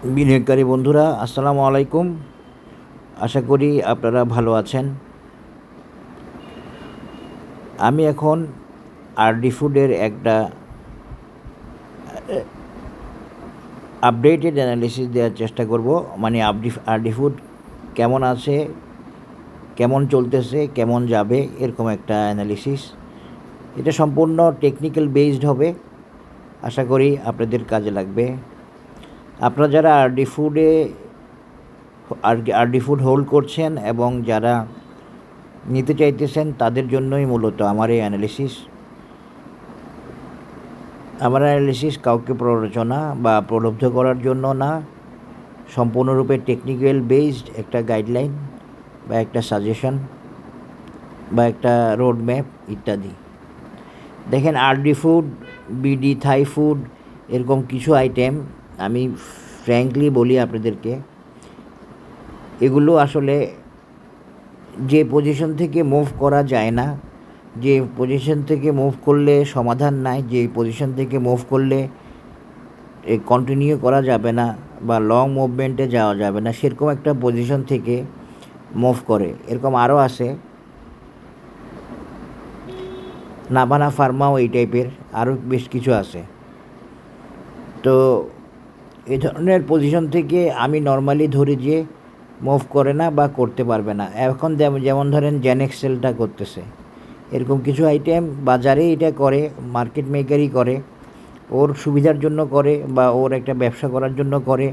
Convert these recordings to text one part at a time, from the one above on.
বিনিয়োগকারী বন্ধুরা, আসসালামু আলাইকুম। আশা করি আপনারা ভালো আছেন। আমি এখন আরডি ফুডের একটা আপডেটেড অ্যানালিসিস দেওয়ার চেষ্টা করব। মানে আরডি ফুড কেমন আছে, কেমন চলতেছে, কেমন যাবে, এরকম একটা অ্যানালিসিস। এটা সম্পূর্ণ টেকনিক্যাল বেসড হবে। আশা করি আপনাদের কাজে লাগবে। আপনারা যারা আরডি ফুড হোল্ড করছেন এবং যারা নিতে চাইতেছেন, তাদের জন্যই মূলত আমার এই অ্যানালিসিস। আমার অ্যানালিসিস কাউকে প্ররোচনা বা প্রলুব্ধ করার জন্য না, সম্পূর্ণরূপে টেকনিক্যাল বেসড একটা গাইডলাইন বা একটা সাজেশন বা একটা রোড ম্যাপ ইত্যাদি। দেখেন, RD food, BD Thai food, এরকম কিছু আইটেম আমি ফ্র্যাঙ্কলি বলি আপনাদেরকে, এগুলো আসলে যে পজিশন থেকে মুভ করা যায় না, যে পজিশন থেকে মুভ করলে সমাধান নাই, যে পজিশন থেকে মুভ করলে কন্টিনিউ করা যাবে না বা লং মুভমেন্টে যাওয়া যাবে না, সেরকম একটা পজিশন থেকে মুভ করে। এরকম আরও আছে, নাভানা ফার্মাও এই টাইপের আরও বেশ কিছু আছে। তো এই ধরনের পজিশন থেকে আমি নর্মালি ধরি যে মুভ করে না বা করতে পারবে না। এখন যেমন ধরেন জেনেক্সেলটা করতেছে, এরকম কিছু আইটেম বাজারে এটা করে, মার্কেট মেকারই করে, ওর সুবিধার জন্য করে বা ওর একটা ব্যবসা করার জন্য করে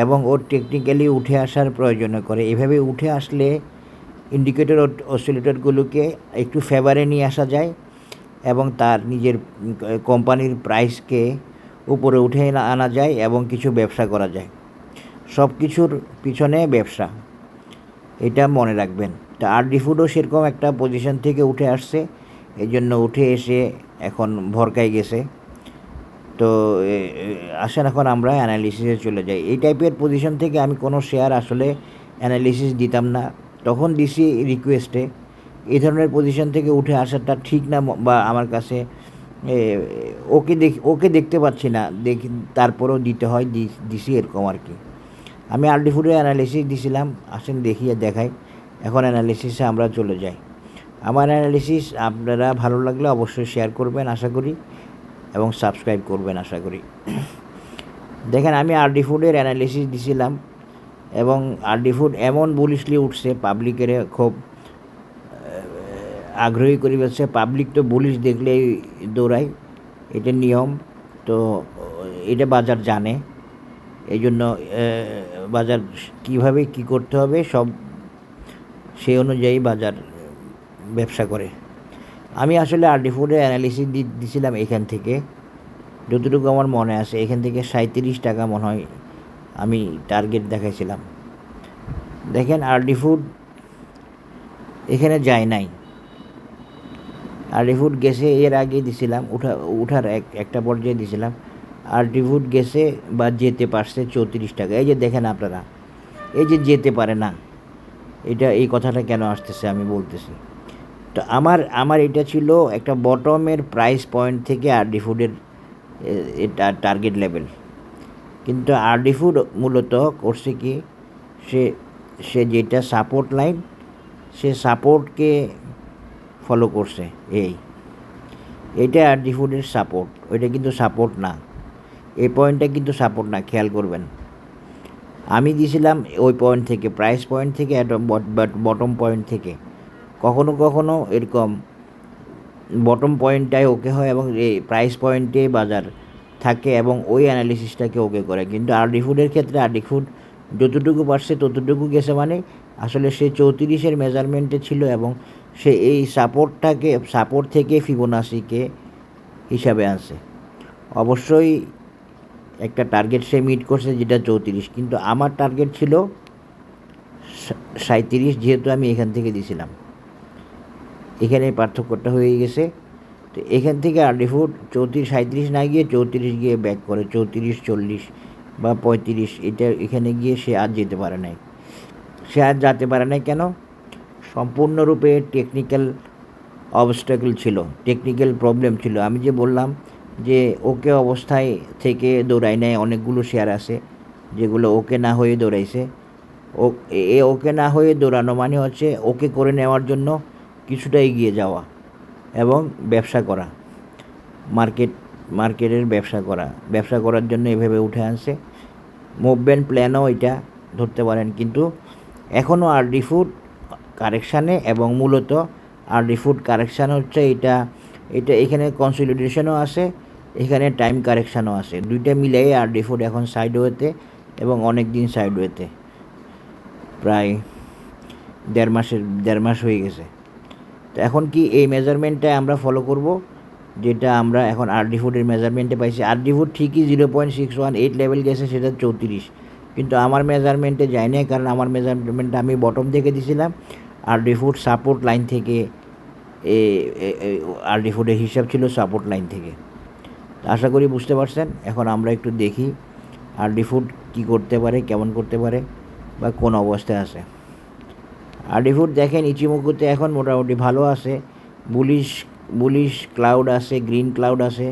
এবং ওর টেকনিক্যালি উঠে আসার প্রয়োজনে করে। এভাবে উঠে আসলে ইন্ডিকেটর অসিলেটরগুলোকে একটু ফেভারে নিয়ে আসা যায় এবং তার নিজের কোম্পানির প্রাইসকে উপরে উঠে আনা যায় এবং কিছু ব্যবসা করা যায়। সব কিছুর পিছনে ব্যবসা, এটা মনে রাখবেন। তা আরডি ফুডও সেরকম একটা পজিশন থেকে উঠে আসছে, এই জন্য উঠে এসে এখন ভরকায় গেছে। তো আসেন এখন আমরা অ্যানালিসিসে চলে যাই। এই টাইপের পজিশন থেকে আমি কোনো শেয়ার আসলে অ্যানালিসিস দিতাম না, তখন দিছি রিকোয়েস্টে। এই ধরনের পজিশন থেকে উঠে আসাটা ঠিক না, বা আমার কাছে ওকে দেখতে পাচ্ছি না, তারপরেও দিতে হয়, দিছি এরকম আর কি। আমি আরডি ফুডের অ্যানালিসিস দিছিলাম, আসেন দেখিয়ে দেখাই। এখন অ্যানালিসিসে আমরা চলে যাই। আমার অ্যানালিসিস আপনারা ভালো লাগলে অবশ্যই শেয়ার করবেন আশা করি, এবং সাবস্ক্রাইব করবেন আশা করি। দেখেন, আমি আরডি ফুডের অ্যানালিসিস দিছিলাম এবং আরডি ফুড এমন বুলিশলি উঠছে, পাবলিকের খুব আগ্রহী করে ফেলছে। পাবলিক তো বুলিশ দেখলেই দৌড়ায়, এটা নিয়ম। তো এটা বাজার জানে, এই জন্য বাজার কীভাবে কী করতে হবে সব সেই অনুযায়ী বাজার ব্যবসা করে। আমি আসলে আরডি ফুডের অ্যানালিসিস দিছিলাম এখান থেকে, যতটুকু আমার মনে আছে, এখান থেকে 37 টাকা মনে হয় আমি টার্গেট দেখাইছিলাম। দেখেন, আরডি ফুড এখানে যায় নাই, আরডি ফুড গেছে, এর আগে দিছিলাম উঠার একটা পর্যায়ে দিছিলাম। আরডি ফুড গেছে বা যেতে পারছে 34 টাকা। এই যে দেখেন আপনারা, এই যে যেতে পারে না, এই কথাটা কেন আসতেছে আমি বলতেছি। তো আমার এটা ছিল একটা বটমের প্রাইস পয়েন্ট থেকে আরডি ফুডের এটা টার্গেট লেভেল। কিন্তু আরডি ফুড মূলত করছে কি, সে যেটা সাপোর্ট লাইন, সে সাপোর্টকে ফলো করছে। এইটা আরডি ফুডের সাপোর্ট, ওইটা কিন্তু সাপোর্ট না, এই পয়েন্টটা কিন্তু সাপোর্ট না, খেয়াল করবেন। আমি দিয়েছিলাম ওই পয়েন্ট থেকে, প্রাইস পয়েন্ট থেকে, বটম পয়েন্ট থেকে। কখনো কখনো এরকম বটম পয়েন্টটাই ওকে হয় এবং এই প্রাইস পয়েন্টে বাজার থাকে এবং ওই অ্যানালিসিসটাকে ওকে করে। কিন্তু আরডি ফুডের ক্ষেত্রে আরডি ফুড যতটুকু পারছে ততটুকু গেছে, মানে আসলে সে 34-এর মেজারমেন্টে ছিল এবং সে এই সাপোর্ট থেকে ফিবোনাসিকে হিসাবে আনছে। অবশ্যই একটা টার্গেট সে মিট করছে, যেটা 34, কিন্তু আমার টার্গেট ছিল 37, যেহেতু আমি এখান থেকে দিছিলাম। এখানে পার্থক্যটা হয়ে গেছে। তো এখান থেকে আরডি ফুড 37 না গিয়ে 34 গিয়ে ব্যাক করে, 34, 40 বা 35, এখানে গিয়ে সে আর যেতে পারে নাই। সে আর যেতে পারে নাই কেন? সম্পূর্ণরূপে টেকনিক্যাল অবস্ট্যাকল ছিল, টেকনিক্যাল প্রবলেম ছিল। আমি যে বললাম যে ওকে অবস্থায় থেকে দৌড়ায় নেয়, অনেকগুলো শেয়ার আছে, যেগুলো ওকে না হয়ে দৌড়াইছে। ও ওকে না হয়ে দৌড়ানো মানে হচ্ছে ওকে করে নেওয়ার জন্য কিছুটা এগিয়ে যাওয়া এবং ব্যবসা করা, মার্কেটের ব্যবসা করার জন্য এভাবে উঠে আনছে। মুভমেন্ট প্ল্যানও এটা ধরতে পারেন, কিন্তু এখনও আরডি ফুড কারেকশানে, এবং মূলত আরডি ফুড কারেকশান হচ্ছে এটা এখানে কনসলিডেশনও আছে, এখানে টাইম কারেকশানও আছে, দুইটা মিলিয়ে আরডি ফুড এখন সাইডওয়েতে এবং অনেক দিন সাইডওয়েতে, প্রায় দেড় মাস হয়ে গেছে। তো এখন কি এই মেজারমেন্টটা আমরা ফলো করব, যেটা আমরা এখন আরডি ফুডের মেজারমেন্টে পাইছি। আরডি ফুড ঠিকই 0.618 লেভেল গেছে, সেটা 34, কিন্তু আমার মেজারমেন্টে যায় না, কারণ আমার মেজারমেন্টটা আমি বটম থেকে দিছিলাম। আরডি ফুড সাপোর্ট লাইন থেকে, আরডি ফুডের হিসাব ছিল সাপোর্ট লাইন থেকে। আশা করি বুঝতে পারছেন। এখন আমরা একটু দেখি আরডি ফুড কী করতে পারে, কেমন করতে পারে, বা কোন অবস্থায় আছে। আরডি ফুড দেখেন ইচিমুকুতে এখন মোটামুটি ভালো আছে, বুলিশ ক্লাউড আছে, গ্রিন ক্লাউড আছে,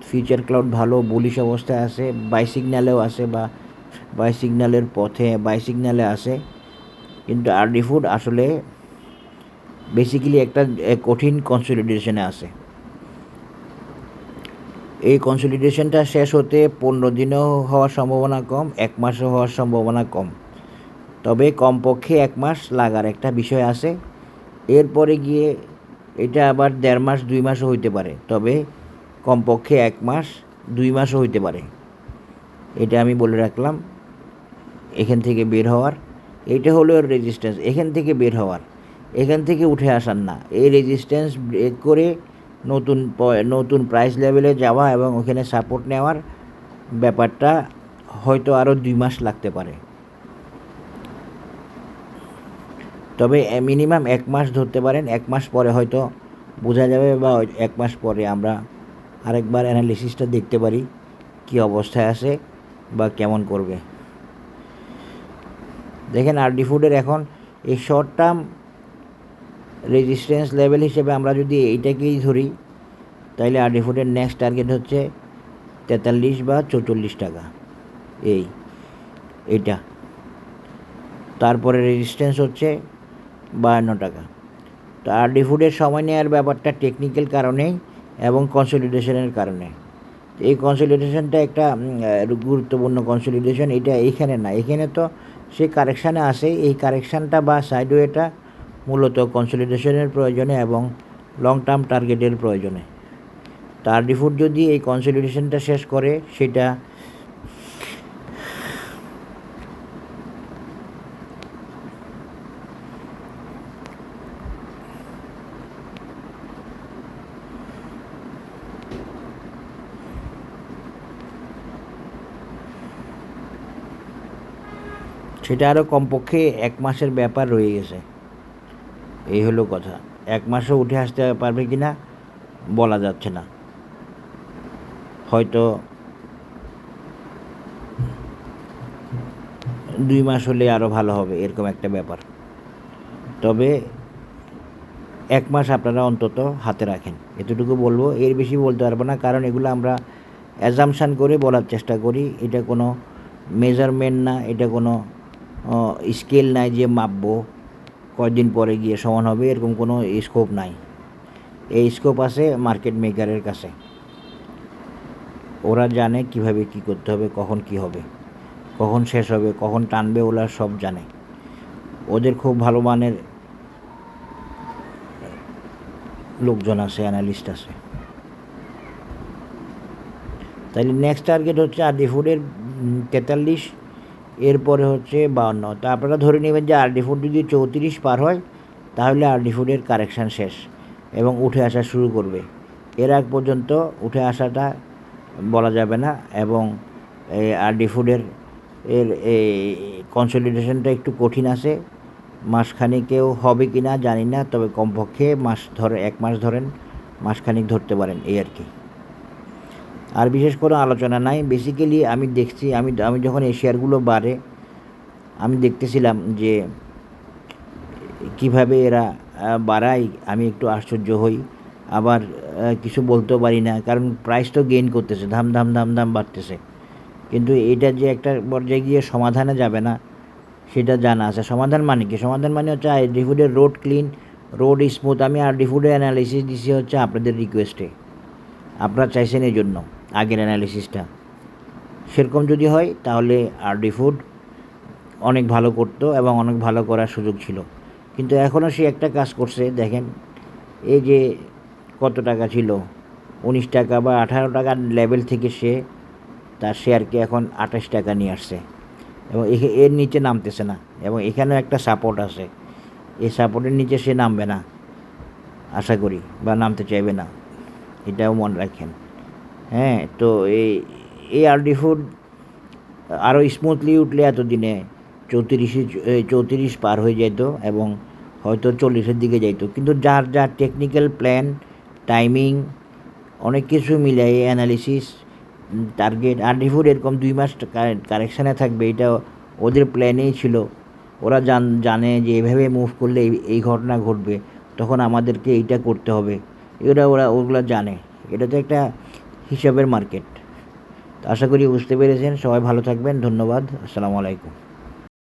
ফিউচার ক্লাউড ভালো বুলিশ অবস্থায় আছে, বাইসিগনালেও আছে, বা বাইসিগনালের পথে বাইসিগনালে আছে। কিন্তু আরডি ফুড আসলে বেসিক্যালি একটা কঠিন কনসলিডেশনে আছে। এই কনসলিডেশনটা শেষ হতে 15 দিনও হওয়ার সম্ভাবনা কম, 1 মাসও হওয়ার সম্ভাবনা কম, তবে কমপক্ষে 1 মাস লাগার একটা বিষয় আছে। এরপরে গিয়ে এটা আবার 1.5 মাস 2 মাসও হইতে পারে, তবে কমপক্ষে 1 মাস 2 মাসও হইতে পারে। এটা আমি বলে রাখলাম। এখান থেকে বের হওয়ার, এটা হলো রেজিস্ট্যান্স, এখান থেকে বের হওয়ার, এখান থেকে উঠে আসার না। এই রেজিস্ট্যান্স ব্রেক করে নতুন প্রাইস লেভেলে যাওয়া এবং ওখানে সাপোর্ট নেওয়ার ব্যাপারটা হয়তো আরও 2 মাস লাগতে পারে, তবে মিনিমাম 1 মাস ধরতে পারেন। 1 মাস পরে হয়তো বোঝা যাবে, বা 1 মাস পরে আমরা আরেকবার অ্যানালিসিসটা দেখতে পারি কী অবস্থায় আছে বা কেমন করবে। দেখেন আরডি ফুডের এখন এই শর্ট টার্ম রেজিস্ট্যান্স লেভেল হিসেবে আমরা যদি এইটাকেই ধরি, তাইলে আরডি ফুডের নেক্সট টার্গেট হচ্ছে 43 বা 44 টাকা, এইটা। তারপরে রেজিস্ট্যান্স হচ্ছে 52 টাকা। তো আরডি ফুডের সময় নেওয়ার ব্যাপারটা টেকনিক্যাল কারণেই এবং কনসলিডেশনের কারণে। এই কনসলিডেশনটা একটা গুরুত্বপূর্ণ কনসলিডেশন। এটা এইখানে না, এখানে তো সে কারেকশানে আসে। এই কারেকশানটা বা সাইডওয়েটা মূলত কনসলিডেশনের প্রয়োজনে এবং লং টার্ম টার্গেটের প্রয়োজনে। তো আরডি ফুড যদি এই কনসলিডেশনটা শেষ করে, সেটা আরও কমপক্ষে 1 মাসের ব্যাপার রয়ে গেছে। এই হলো কথা। 1 মাসও উঠে আসতে পারবে কি না বলা যাচ্ছে না, হয়তো 2 মাস হলে আরও ভালো হবে, এরকম একটা ব্যাপার। তবে 1 মাস আপনারা অন্তত হাতে রাখেন, এতটুকু বলবো। এর বেশি বলতে পারবো না, কারণ এগুলো আমরা অ্যাজাম্পশান করে বলার চেষ্টা করি। এটা কোনো মেজারমেন্ট না, এটা কোনো স্কেল নাই যে মাপবো কয়দিন পরে গিয়ে সমান হবে, এরকম কোনো স্কোপ নাই। এই স্কোপ আছে মার্কেট মেকারের কাছে, ওরা জানে কিভাবে কি করতে হবে, কখন কি হবে, কখন শেষ হবে, কখন টানবে, ওরা সব জানে। ওদের খুব ভালো মানের লোকজন আছে, অ্যানালিস্ট আছে। তাহলে নেক্সট টার্গেট হচ্ছে আরডি ফুডের 43, এরপরে হচ্ছে 52। তা আপনারা ধরে নেবেন যে আরডি ফুড যদি 34 পার হয়, তাহলে আরডি ফুডের কারেকশান শেষ এবং উঠে আসা শুরু করবে। এর আগ পর্যন্ত উঠে আসাটা বলা যাবে না, এবং আরডি ফুডের এই কনসলিডেশনটা একটু কঠিন আছে। মাসখানেকেও হবে কি না জানি না, তবে কমপক্ষে 1 মাস ধরেন, মাসখানেক ধরতে পারেন, এই আর কি। আর বিশেষ কোনো আলোচনা নাই। বেসিক্যালি আমি দেখছি, আমি যখন এই শেয়ারগুলো বাড়ে, আমি দেখতেছিলাম যে কিভাবে এরা বাড়ায়, আমি একটু আশ্চর্য হই, আবার কিছু বলতেও পারি না, কারণ প্রাইস তো গেইন করতেছে, ধাম ধাম বাড়তেছে। কিন্তু এটা যে একটা পর্যায়ে গিয়ে সমাধানে যাবে না সেটা জানা আছে। সমাধান মানে কি? সমাধান মানে হচ্ছে আরডি ফুডের রোড ক্লিন, রোড স্মুথ। আমি আরডি ফুডের অ্যানালিসিস দিছি হচ্ছে আপনাদের রিকোয়েস্টে, আপনারা চাইছেন এই জন্য আগের অ্যানালিসিসটা। সেরকম যদি হয় তাহলে আরডি ফুড অনেক ভালো করতো এবং অনেক ভালো করার সুযোগ ছিল। কিন্তু এখনও সে একটা কাজ করছে, দেখেন এই যে কত টাকা ছিল, 19 টাকা বা 18 টাকার লেভেল থেকে সে তার শেয়ারকে এখন 28 টাকা নিয়ে আসছে এবং এর নিচে নামতেছে না। এবং এখানেও একটা সাপোর্ট আছে, এই সাপোর্টের নিচে সে নামবে না আশা করি, বা নামতে চাইবে না, এটাও মনে রাখেন। হ্যাঁ, তো এই আরডি ফুড আরও স্মুথলি উঠলে এতদিনে 34 পার হয়ে যেত এবং হয়তো 40-এর দিকে যাইতো। কিন্তু যার যার টেকনিক্যাল প্ল্যান, টাইমিং, অনেক কিছু মিলাই অ্যানালিসিস, টার্গেট, আরডি ফুড এরকম 2 মাস কারেকশানে থাকবে এটা ওদের প্ল্যানেই ছিল। ওরা জানে যে এভাবে মুভ করলে এই ঘটনা ঘটবে, তখন আমাদেরকে এইটা করতে হবে। ওগুলো জানে। এটা তো একটা হিসাবের মার্কেট। আশা করি বুঝতে পেরেছেন। সবাই ভালো থাকবেন। ধন্যবাদ। আসসালামু আলাইকুম।